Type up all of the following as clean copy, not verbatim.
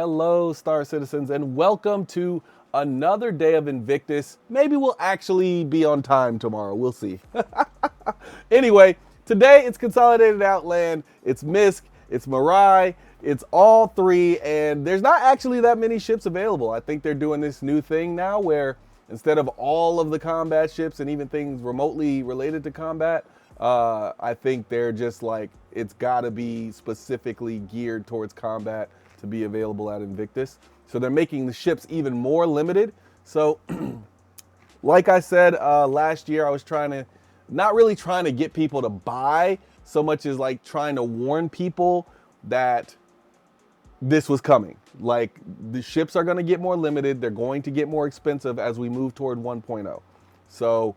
Hello, Star Citizens, and welcome to another day of Invictus. Maybe we'll actually be on time tomorrow. We'll see. Anyway, today it's Consolidated Outland, it's MISC, it's Mirai, it's all three, and there's not actually that many ships available. I think they're doing this new thing now where instead of all of the combat ships and even things remotely related to combat, I think they're just like, it's gotta be specifically geared towards combat to be available at Invictus. So they're making the ships even more limited. So like I said, last year I was not really trying to get people to buy so much as like trying to warn people that this was coming. Like, the ships are going to get more limited. They're going to get more expensive as we move toward 1.0. So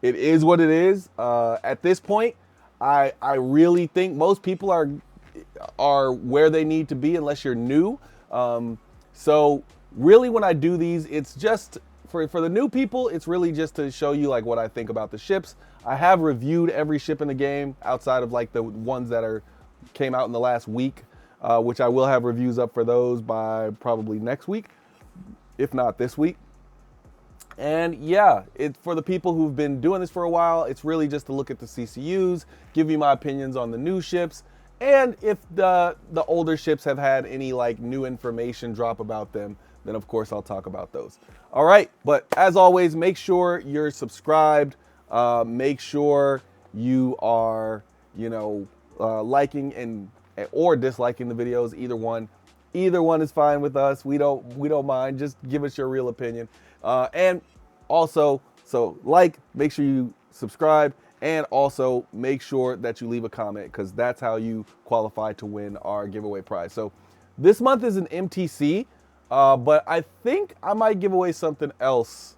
it is what it is. At this point, I really think most people are where they need to be unless you're new. So really when I do these, it's just for the new people, it's really just to show you like what I think about the ships. I have reviewed every ship in the game outside of like the ones that came out in the last week, which I will have reviews up for those by probably next week, if not this week. And yeah, for the people who've been doing this for a while, it's really just to look at the CCUs, give you my opinions on the new ships, and if the older ships have had any like new information drop about them, then of course I'll talk about those. All right, but as always, make sure you're subscribed. Make sure you are, liking or disliking the videos. Either one is fine with us. We don't mind. Just give us your real opinion. And also, make sure you subscribe, and also make sure that you leave a comment, because that's how you qualify to win our giveaway prize. So this month is an MTC, but I think I might give away something else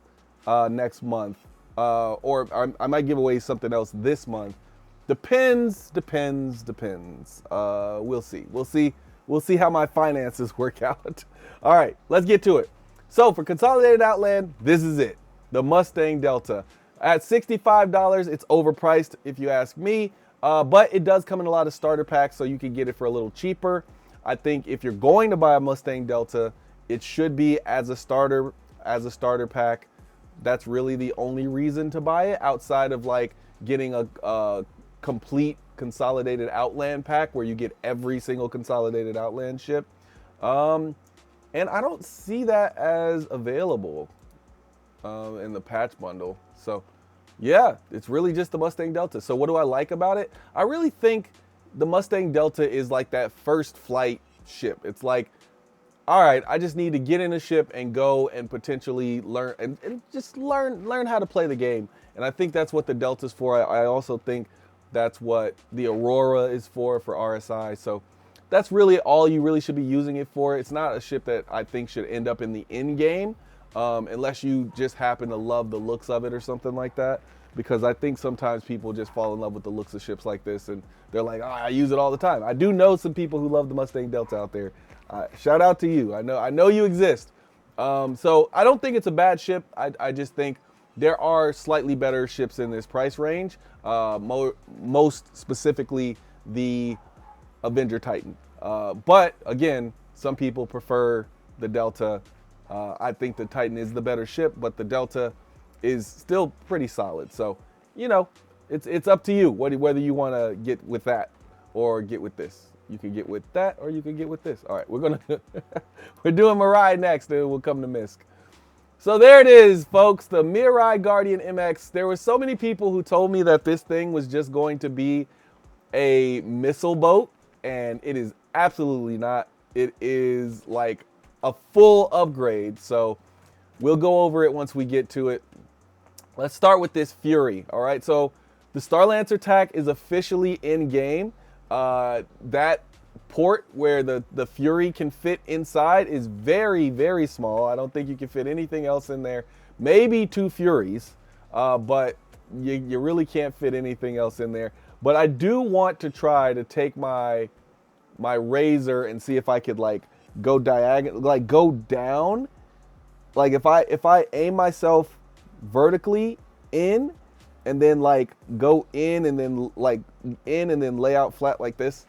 next month, or I might give away something else this month. Depends. We'll see how my finances work out. All right, let's get to it. So for Consolidated Outland, this is it. The Mustang Delta. At $65, it's overpriced if you ask me, but it does come in a lot of starter packs, so you can get it for a little cheaper. I think if you're going to buy a Mustang Delta, it should be as a starter pack. That's really the only reason to buy it, outside of like getting a complete Consolidated Outland pack where you get every single Consolidated Outland ship. And I don't see that as available in the patch bundle. So yeah, it's really just the Mustang Delta. So what do I like about it? I really think the Mustang Delta is like that first flight ship. It's like, all right, I just need to get in a ship and go and potentially learn and just learn how to play the game. And I think that's what the Delta's for. I also think that's what the Aurora is for RSI. So that's really all you really should be using it for. It's not a ship that I think should end up in the end game, unless you just happen to love the looks of it or something like that. Because I think sometimes people just fall in love with the looks of ships like this, and they're like, oh, I use it all the time. I do know some people who love the Mustang Delta out there. Shout out to you. I know you exist. So I don't think it's a bad ship. I just think there are slightly better ships in this price range. Most specifically the Avenger Titan. But again, some people prefer the Delta. I think the Titan is the better ship, but the Delta is still pretty solid. So, it's up to you whether you want to get with that or get with this. You can get with that or you can get with this. All right, we're doing Mirai next, and we'll come to MISC. So there it is, folks, the Mirai Guardian MX. There were so many people who told me that this thing was just going to be a missile boat, and it is absolutely not. It is like a full upgrade. So we'll go over it once we get to it. Let's start with this Fury. All right, so the Starlancer tack is officially in game. That port where the Fury can fit inside is very, very small. I don't think you can fit anything else in there. Maybe 2 Furies, but you really can't fit anything else in there. But I do want to try to take my Razor and see if I could like go diagonal, like go down. Like if I aim myself vertically in, and then like go in and then like in and then lay out flat like this.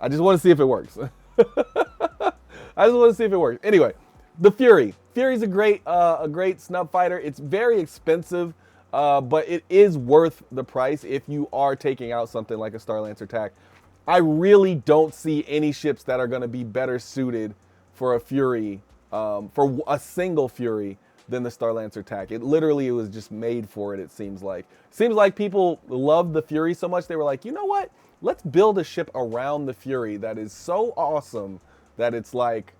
I just want to see if it works. I just want to see if it works. Anyway, the Fury. Fury's a great snub fighter. It's very expensive, but it is worth the price if you are taking out something like a Starlancer TAC. I really don't see any ships that are going to be better suited for a Fury, for a single Fury, than the Starlancer TAC. It was just made for it, it seems like. Seems like people love the Fury so much, they were like, you know what? Let's build a ship around the Fury that is so awesome that it's like,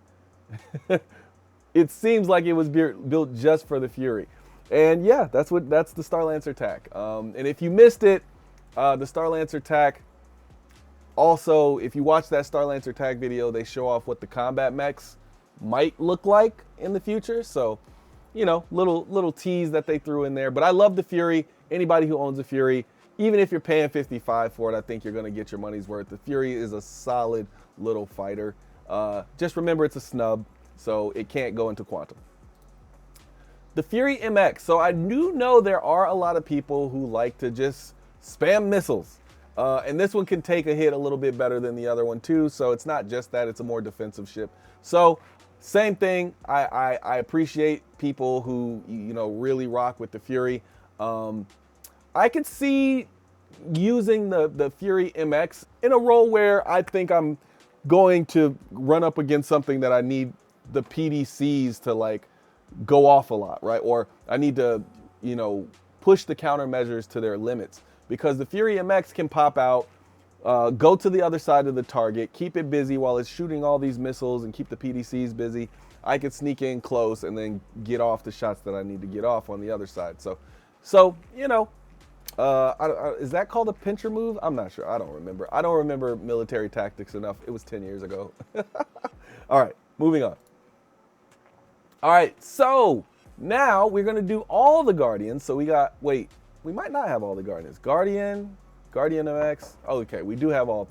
it seems like it was built just for the Fury. And yeah, that's the Starlancer TAC. And if you missed it, the Starlancer TAC, also, if you watch that Starlancer TAC video, they show off what the combat mechs might look like in the future. So, you know, little tease that they threw in there. But I love the Fury. Anybody who owns a Fury, even if you're paying $55 for it, I think you're going to get your money's worth. The Fury is a solid little fighter. Just remember it's a snub, so it can't go into Quantum. The Fury MX. So I do know there are a lot of people who like to just spam missiles. And this one can take a hit a little bit better than the other one too. So it's not just that, it's a more defensive ship. So same thing, I appreciate people who, you know, really rock with the Fury. I could see using the Fury MX in a role where I think I'm going to run up against something that I need the PDCs to like go off a lot, right? Or I need to, you know, push the countermeasures to their limits. Because the Fury MX can pop out, go to the other side of the target, keep it busy while it's shooting all these missiles and keep the PDCs busy. I could sneak in close and then get off the shots that I need to get off on the other side. So you know, is that called a pincher move? I'm not sure. I don't remember. I don't remember military tactics enough. It was 10 years ago. All right, moving on. All right, so now we're going to do all the Guardians. So we might not have all the Guardians. Guardian MX. Oh, okay, we do have all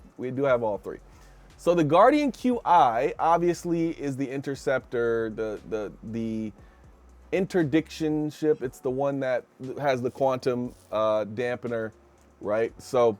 three. So the Guardian QI obviously is the interceptor, the interdiction ship. It's the one that has the quantum dampener, right? So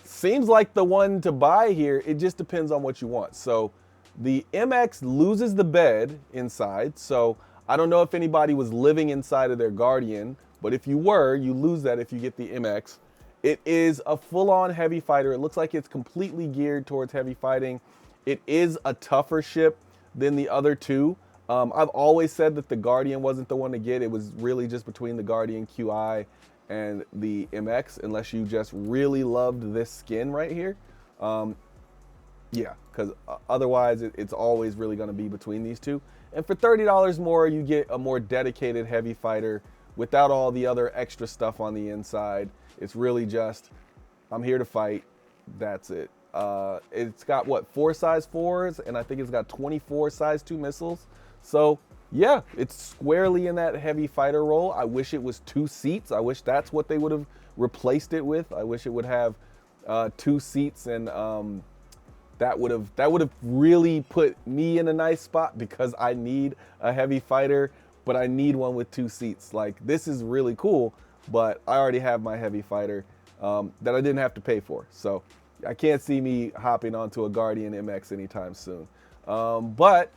seems like the one to buy here. It just depends on what you want. So the MX loses the bed inside. So I don't know if anybody was living inside of their Guardian, but if you were, you lose that if you get the MX. It is a full-on heavy fighter. It looks like it's completely geared towards heavy fighting. It is a tougher ship than the other two. I've always said that the Guardian wasn't the one to get. It was really just between the Guardian QI and the MX, unless you just really loved this skin right here. Yeah, because otherwise it's always really going to be between these two. And for $30 more, you get a more dedicated heavy fighter without all the other extra stuff on the inside. It's really just, I'm here to fight, that's it. It's got, what, 4 size 4s, and I think it's got 24 size 2 missiles. So, yeah, it's squarely in that heavy fighter role. I wish it was 2 seats. I wish that's what they would have replaced it with. I wish it would have 2 seats, and that would have really put me in a nice spot, because I need a heavy fighter, but I need one with 2 seats. Like, this is really cool, but I already have my heavy fighter that I didn't have to pay for. So I can't see me hopping onto a Guardian MX anytime soon. But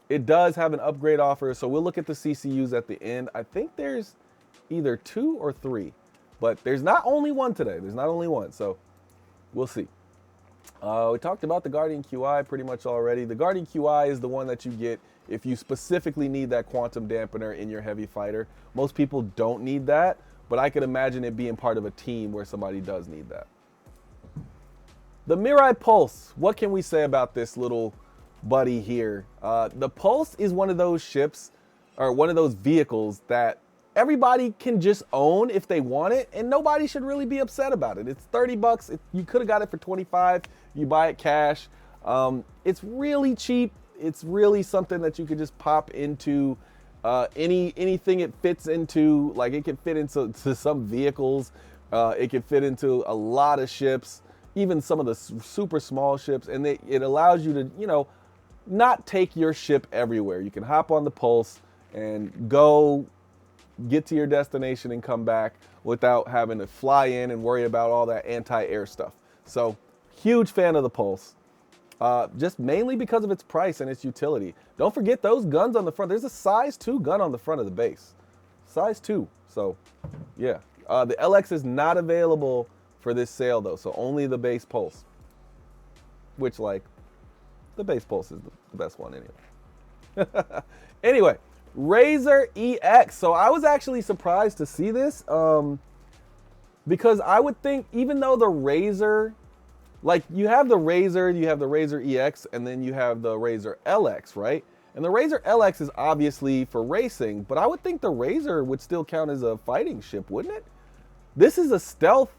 it does have an upgrade offer, so we'll look at the CCUs at the end. I think there's either 2 or 3, but there's not only one today. There's not only one, so we'll see. We talked about the Guardian QI pretty much already. The Guardian QI is the one that you get if you specifically need that quantum dampener in your heavy fighter. Most people don't need that, but I could imagine it being part of a team where somebody does need that. The Mirai Pulse. What can we say about this little buddy here? The Pulse is one of those ships, or one of those vehicles that everybody can just own if they want it, and nobody should really be upset about it. It's 30 bucks. You could have got it for 25. You buy it cash. It's really cheap. It's really something that you could just pop into anything it fits into. Like, it can fit into some vehicles. It can fit into a lot of ships, even some of the super small ships, and it allows you to, you know, not take your ship everywhere. You can hop on the Pulse and go get to your destination and come back without having to fly in and worry about all that anti-air stuff. So, huge fan of the Pulse. just mainly because of its price and its utility. Don't forget those guns on the front. There's a size 2 gun on the front of the base. Size 2. So, yeah. The LX is not available for this sale, though, so only the base Pulse. Which, like, the base Pulse is the best one anyway. Anyway, Razor EX. So I was actually surprised to see this because I would think, even though the Razor, like, you have the Razor EX, and then you have the Razor LX, right? And the Razor LX is obviously for racing, but I would think the Razor would still count as a fighting ship, wouldn't it? This is a stealth.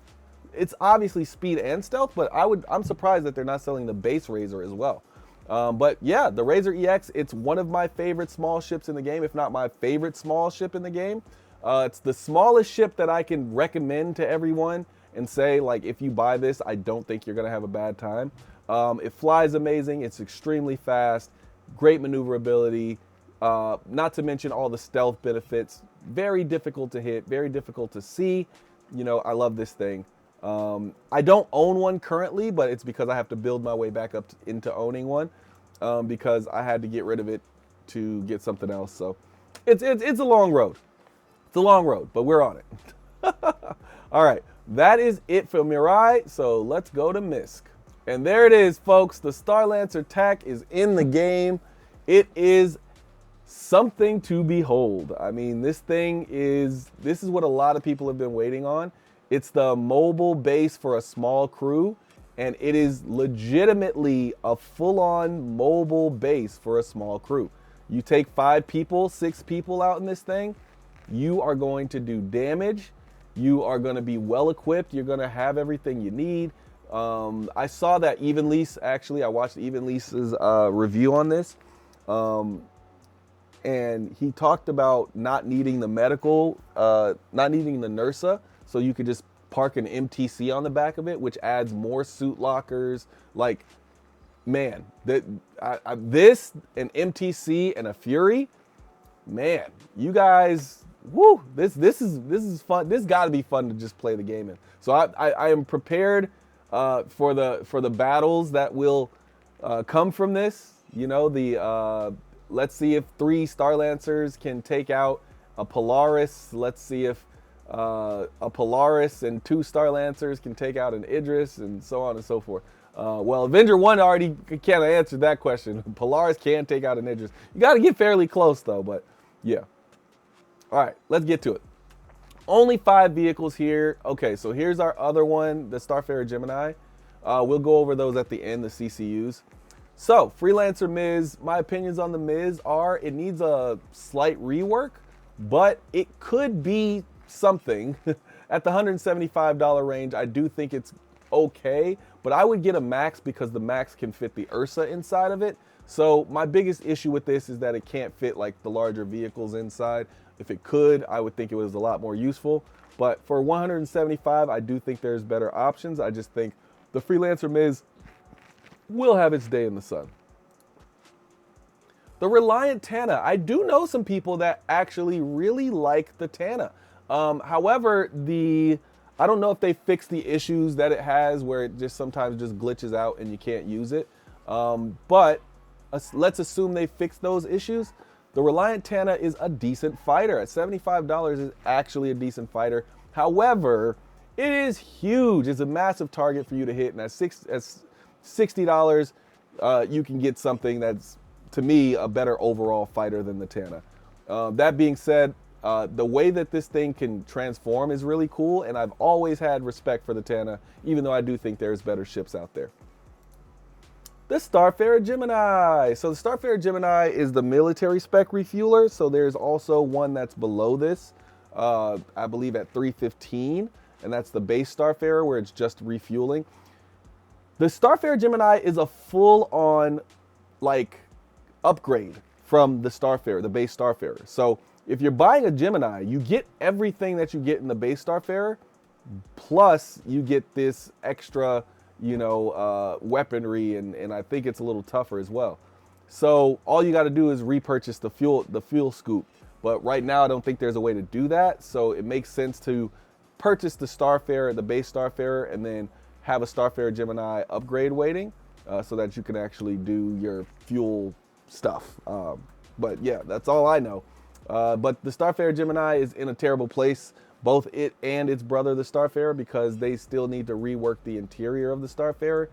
It's obviously speed and stealth, but I'm surprised that they're not selling the base Razor as well. But yeah, the Razor EX, it's one of my favorite small ships in the game, if not my favorite small ship in the game. It's the smallest ship that I can recommend to everyone and say, like, if you buy this, I don't think you're going to have a bad time. It flies amazing. It's extremely fast, great maneuverability, not to mention all the stealth benefits. Very difficult to hit, very difficult to see. You know, I love this thing. I don't own one currently, but it's because I have to build my way back up into owning one because I had to get rid of it to get something else. So it's a long road. It's a long road, but we're on it. All right, that is it for Mirai. So let's go to MISC. And there it is, folks. The Starlancer TAC is in the game. It is something to behold. I mean, this is what a lot of people have been waiting on. It's the mobile base for a small crew, and it is legitimately a full-on mobile base for a small crew. You take 5 people, 6 people out in this thing, you are going to do damage. You are going to be well equipped. You're going to have everything you need. I saw that Even Lease, actually, I watched Even Lease's review on this. And he talked about not needing the medical, not needing the NERSA, so you could just park an MTC on the back of it, which adds more suit lockers. Like, man, this, an MTC and a Fury, man, you guys, woo, this is fun. This got to be fun to just play the game in. So I am prepared for the battles that will come from this. You know, let's see if 3 Starlancers can take out a Polaris. Let's see if a Polaris and 2 Starlancers can take out an Idris, and so on and so forth. Well, Avenger 1 already kind of answered that question. Polaris can take out an Idris. You got to get fairly close, though, but yeah. All right, let's get to it. Only 5 vehicles here. Okay, so here's our other one, the Starfarer Gemini. We'll go over those at the end, the CCUs. So, Freelancer Miz, my opinions on the Miz are it needs a slight rework, but it could be something. At the $175 range, I do think it's okay, but I would get a Max because the Max can fit the Ursa inside of it. So my biggest issue with this is that it can't fit like the larger vehicles inside. If it could, I would think it was a lot more useful. But for $175, I do think there's better options. I just think the Freelancer Miz will have its day in the sun. The Reliant Tana. I do know some people that actually really like the Tana. However, I don't know if they fixed the issues that it has where it just sometimes just glitches out and you can't use it. But let's assume they fixed those issues. The Reliant Tana is a decent fighter. At $75 is actually a decent fighter. However, it is huge. It's a massive target for you to hit. And at $60, you can get something that's, to me, a better overall fighter than the Tana. That being said, the way that this thing can transform is really cool, and I've always had respect for the Tana, even though I do think there's better ships out there. The Starfarer Gemini. So the Starfarer Gemini is the military spec refueler, so there's also one that's below this, I believe at 315, and that's the base Starfarer where it's just refueling. The Starfarer Gemini is a full-on, like, upgrade from the Starfarer, the base Starfarer. So if you're buying a Gemini, you get everything that you get in the base Starfarer, plus you get this extra, you know, weaponry, and I think it's a little tougher as well. So all you got to do is repurchase the fuel scoop. But right now, I don't think there's a way to do that. So it makes sense to purchase the Starfarer, the base Starfarer, and then have a Starfarer Gemini upgrade waiting. so that you can actually do your fuel stuff. But yeah, that's all I know. But the Starfarer Gemini is in a terrible place, both it and its brother, the Starfarer, because they still need to rework the interior of the Starfarer,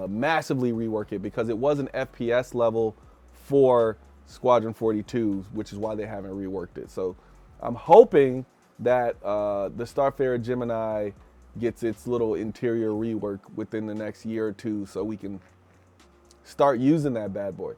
massively rework it, because it was an FPS level for Squadron 42, which is why they haven't reworked it. So I'm hoping that the Starfarer Gemini gets its little interior rework within the next year or two so we can start using that bad boy.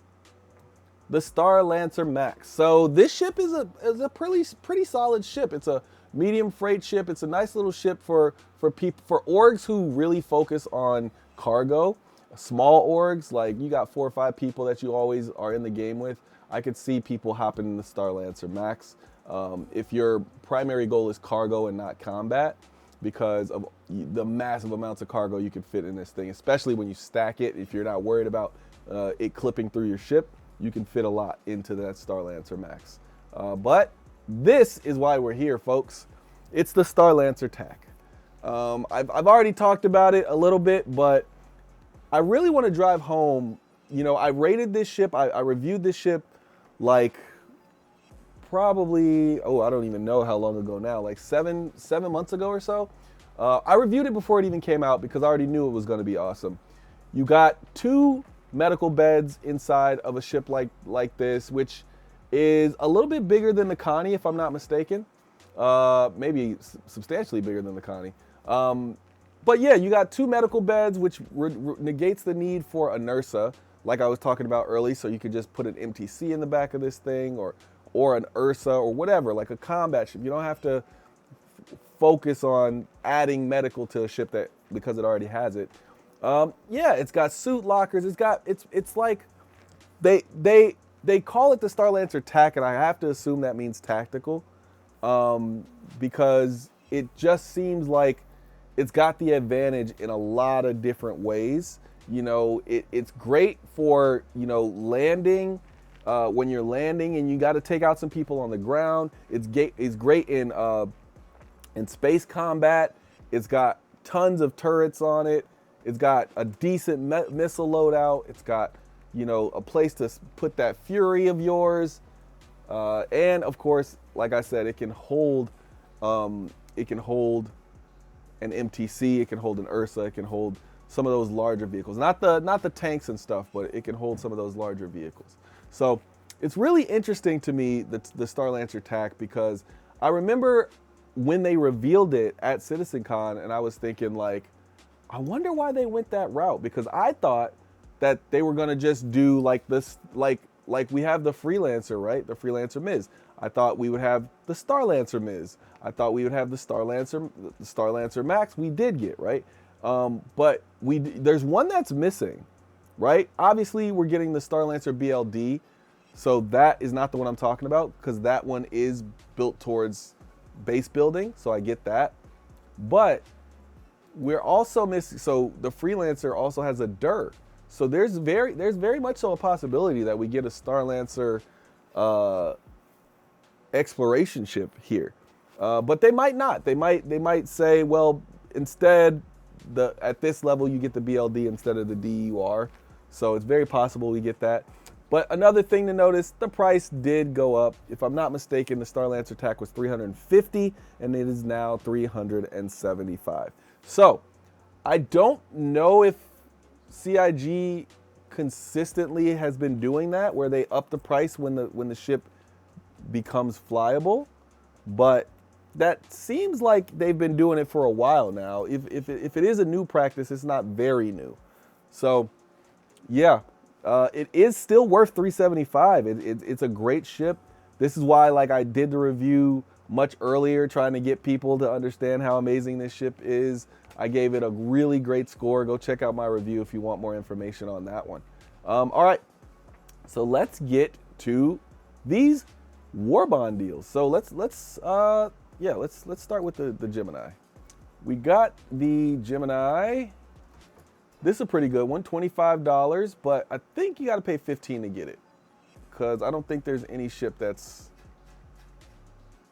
The Star Lancer Max. So this ship is a pretty solid ship. It's a medium freight ship. It's a nice little ship for people, for orgs who really focus on cargo. Small orgs, like you got 4 or 5 people that you always are in the game with. I could see people hopping in the Star Lancer Max. If your primary goal is cargo and not combat, because of the massive amounts of cargo you can fit in this thing, especially when you stack it. If you're not worried about it clipping through your ship, you can fit a lot into that Star Lancer Max. But this is why we're here, folks. It's the Star Lancer TAC. I've already talked about it a little bit, but I really want to drive home. You know, I rated this ship. I reviewed this ship like probably, I don't even know how long ago now, like seven months ago or so. I reviewed it before it even came out because I already knew it was going to be awesome. You got 2 medical beds inside of a ship like this, which is a little bit bigger than the Connie, if I'm not mistaken. Maybe substantially bigger than the Connie. But yeah, you got 2 medical beds, which negates the need for a NURSA, like I was talking about earlier. So you could just put an MTC in the back of this thing, or an URSA, or whatever, like a combat ship. You don't have to focus on adding medical to a ship because it already has it. Yeah, it's got suit lockers. It's like they call it the Star Lancer TAC, and I have to assume that means tactical, because it just seems like it's got the advantage in a lot of different ways. You know, it's great for, you know, landing, when you're landing and you got to take out some people on the ground. It's great in space combat. It's got tons of turrets on it. It's got a decent missile loadout. It's got, you know, a place to put that Fury of yours. And of course, like I said, it can hold an MTC, it can hold an URSA, it can hold some of those larger vehicles. Not the tanks and stuff, but it can hold some of those larger vehicles. So it's really interesting to me, the Star Lancer TAC, because I remember when they revealed it at CitizenCon, and I was thinking, like, I wonder why they went that route, because I thought that they were gonna just do like this, like we have the Freelancer, right? The Freelancer MISC. I thought we would have the Star Lancer MISC. I thought we would have the Star Lancer Max. We did get, right? But there's one that's missing, right? Obviously, we're getting the Star Lancer BLD, so that is not the one I'm talking about, because that one is built towards base building, so I get that. But we're also missing, so the Freelancer also has a DIR. So there's very much so a possibility that we get a Star Lancer exploration ship here. But they might not. They might say, well, instead, at this level you get the BLD instead of the DUR. So it's very possible we get that. But another thing to notice, the price did go up. If I'm not mistaken, the Star Lancer TAC was $350 and it is now $375. So I don't know if CIG consistently has been doing that, where they up the price when the ship becomes flyable, but that seems like they've been doing it for a while now. If it is a new practice, it's not very new. So yeah, it is still worth $375. It's a great ship. This is why, like, I did the review much earlier, trying to get people to understand how amazing this ship is. I gave it a really great score. Go check out my review if you want more information on that one. All right, so let's get to these war bond deals. So let's start with the Gemini. We got the Gemini. This is a pretty good one, $25, but I think you got to pay $15 to get it, because I don't think there's any ship that's.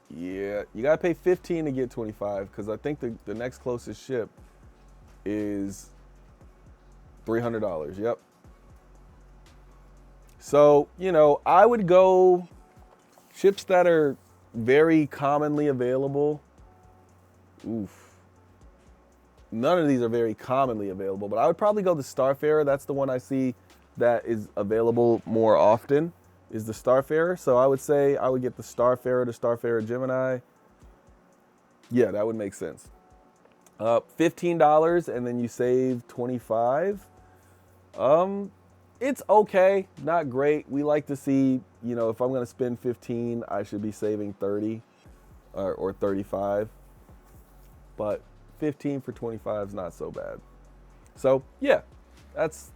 Yeah, you got to pay $15 to get 25, because I think the next closest ship is $300, yep. So, you know, I would go ships that are very commonly available. Oof. None of these are very commonly available, but I would probably go the Starfarer. That's the one I see that is available more often, is the Starfarer. So I would say I would get the Starfarer Gemini. Yeah, that would make sense. $15 and then you save $25. It's okay, not great. We like to see, you know, if I'm gonna spend 15, I should be saving 30 or 35. But 15 for 25 is not so bad. So yeah, that's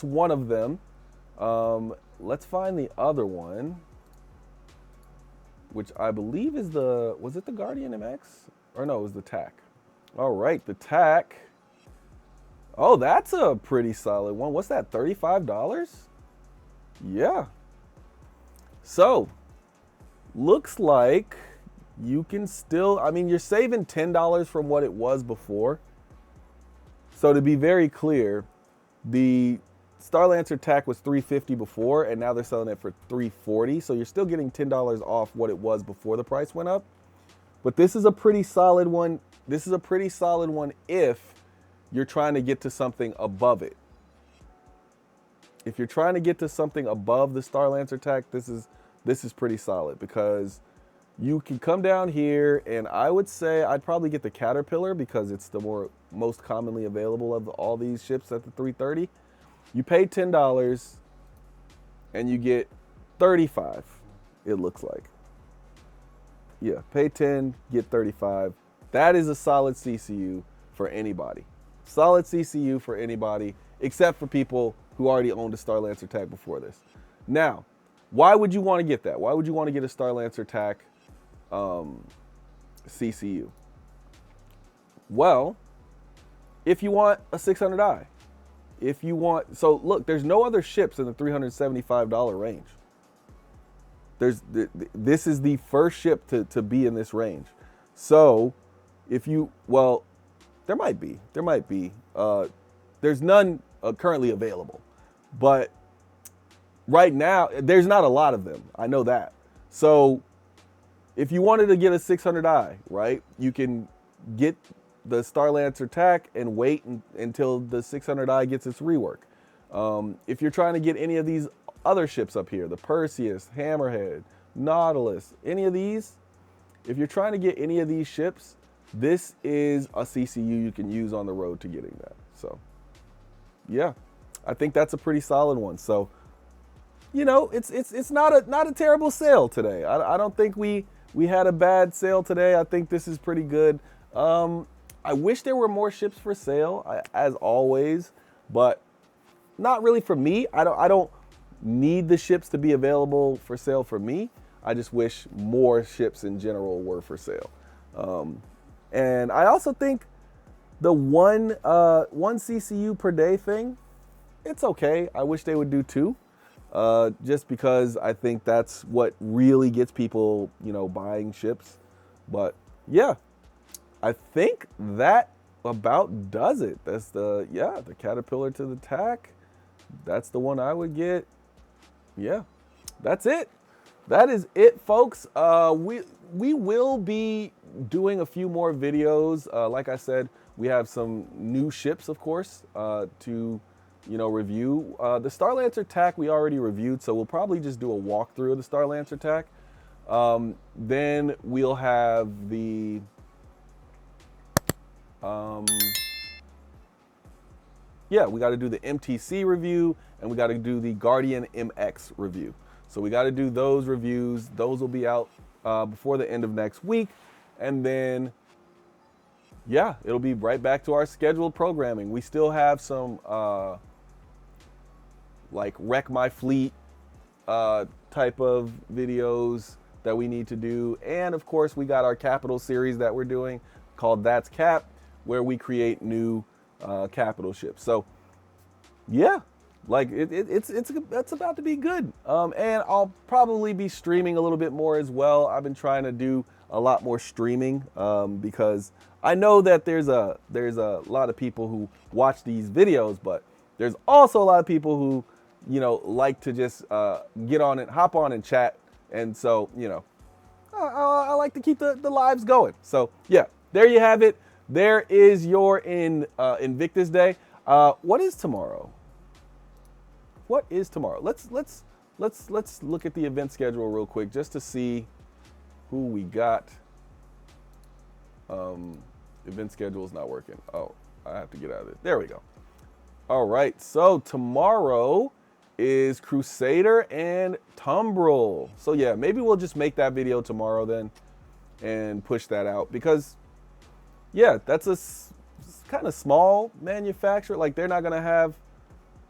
one of them. Let's find the other one, which I believe is was it the Guardian MX? Or no, it was the TAC. All right, the TAC. Oh, that's a pretty solid one. What's that, $35? Yeah. So, looks like you can still, I mean, you're saving $10 from what it was before. So to be very clear, the Starlancer TAC was $350 before, and now they're selling it for $340. So you're still getting $10 off what it was before the price went up. But this is a pretty solid one. This is a pretty solid one if you're trying to get to something above it. If you're trying to get to something above the Starlancer TAC, this is pretty solid, because you can come down here, and I would say I'd probably get the Caterpillar because it's the most commonly available of all these ships at the 330. You pay $10 and you get 35, it looks like. Yeah, pay 10, get 35. That is a solid CCU for anybody. Solid CCU for anybody, except for people who already owned a Starlancer TAC before this. Now, why would you want to get that? Why would you want to get a Starlancer TAC CCU? Well, if you want a 600i, if you want, so look, there's no other ships in the $375 range. This is the first ship to be in this range. So if you, well, there might be. There's none currently available, but right now there's not a lot of them. I know that. So if you wanted to get a 600i, right, you can get the Starlancer TAC and wait until the 600i gets its rework. If you're trying to get any of these other ships up here, the Perseus, Hammerhead, Nautilus, any of these, if you're trying to get any of these ships, this is a CCU you can use on the road to getting that. So yeah, I think that's a pretty solid one. So, you know, it's not a terrible sale today. I don't think we had a bad sale today. I think this is pretty good. I wish there were more ships for sale, as always, but not really for me. I don't need the ships to be available for sale for me. I just wish more ships in general were for sale. And I also think the one CCU per day thing, it's okay. I wish they would do two, just because I think that's what really gets people, you know, buying ships. But yeah, I think that about does it. That's the Caterpillar to the TAC. That's the one I would get. Yeah, that's it. That is it, folks. We will be doing a few more videos. Like I said, we have some new ships, of course, to review. The Starlancer TAC we already reviewed, so we'll probably just do a walkthrough of the Starlancer TAC. Then we'll have the we got to do the MTC review, and we got to do the Guardian MX review. So we got to do those reviews. Those will be out before the end of next week. And then, yeah, it'll be right back to our scheduled programming. We still have some like Wreck My Fleet type of videos that we need to do. And of course, we got our Capital series that we're doing called That's Cap, where we create new capital ships. So yeah, like it's about to be good. And I'll probably be streaming a little bit more as well. I've been trying to do a lot more streaming because I know that there's a lot of people who watch these videos, but There's also a lot of people who, you know, like to just get on and hop on and chat. And so, you know, I like to keep the lives going. So yeah, there you have it. There is your Invictus Day. What is tomorrow? What is tomorrow? Let's look at the event schedule real quick just to see who we got. Event schedule is not working. Oh, I have to get out of it. There we go. All right, so tomorrow is Crusader and Tumbril. So yeah, maybe we'll just make that video tomorrow then and push that out because yeah, that's a kind of small manufacturer. Like they're not gonna have,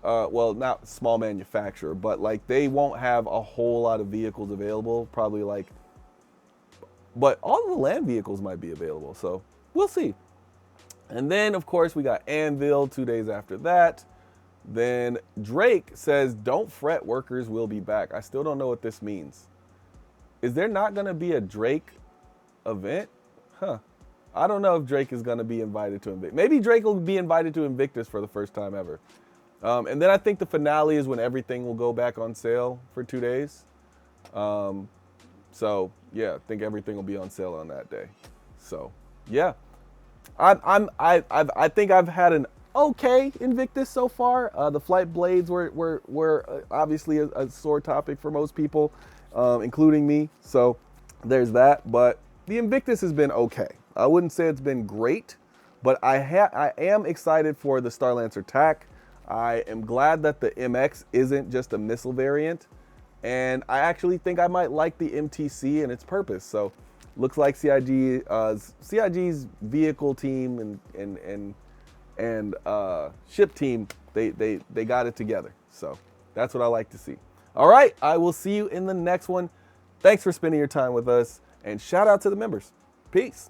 well, not small manufacturer, but like they won't have a whole lot of vehicles available. Probably like, but all of the land vehicles might be available. So we'll see. And then, of course, we got Anvil 2 days after that. Then Drake says, don't fret, workers will be back. I still don't know what this means. Is there not going to be a Drake event? Huh. I don't know if Drake is going to be invited to Invictus. Maybe Drake will be invited to Invictus for the first time ever. And then I think the finale is when everything will go back on sale for 2 days. So, yeah, I think everything will be on sale on that day. So, yeah. I think I've had an okay Invictus so far. The flight blades were obviously a sore topic for most people, including me. So there's that. But the Invictus has been okay. I wouldn't say it's been great, but I am excited for the Starlancer TAC. I am glad that the MX isn't just a missile variant, and I actually think I might like the MTC and its purpose. So. Looks like CIG's vehicle team and ship team, they got it together. So that's what I like to see. All right, I will see you in the next one. Thanks for spending your time with us, and shout out to the members. Peace.